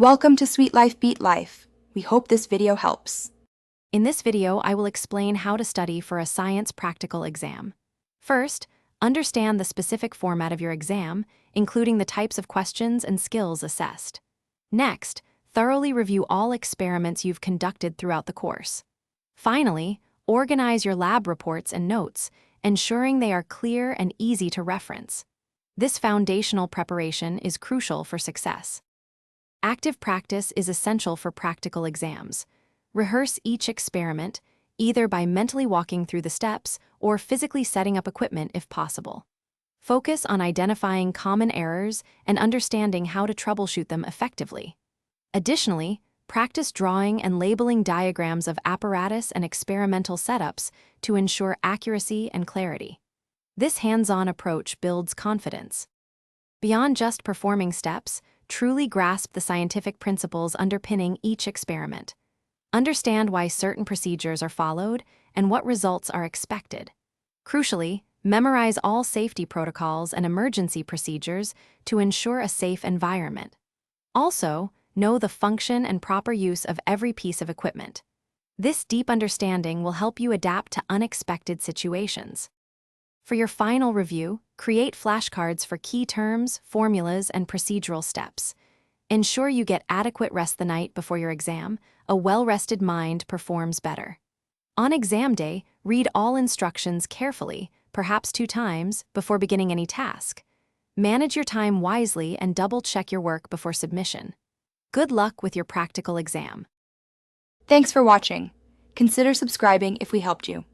Welcome to Sweet Life Beat Life. We hope this video helps. In this video, I will explain how to study for a science practical exam. First, understand the specific format of your exam, including the types of questions and skills assessed. Next, thoroughly review all experiments you've conducted throughout the course. Finally, organize your lab reports and notes, ensuring they are clear and easy to reference. This foundational preparation is crucial for success. Active practice is essential for practical exams. Rehearse each experiment, either by mentally walking through the steps or physically setting up equipment if possible. Focus on identifying common errors and understanding how to troubleshoot them effectively. Additionally, practice drawing and labeling diagrams of apparatus and experimental setups to ensure accuracy and clarity. This hands-on approach builds confidence. Beyond just performing steps, truly grasp the scientific principles underpinning each experiment. Understand why certain procedures are followed and what results are expected. Crucially, memorize all safety protocols and emergency procedures to ensure a safe environment. Also, know the function and proper use of every piece of equipment. This deep understanding will help you adapt to unexpected situations. For your final review, create flashcards for key terms, formulas, and procedural steps. Ensure you get adequate rest the night before your exam. A well-rested mind performs better. On exam day, read all instructions carefully, perhaps 2 times, before beginning any task. Manage your time wisely and double-check your work before submission. Good luck with your practical exam. Thanks for watching. Consider subscribing if we helped you.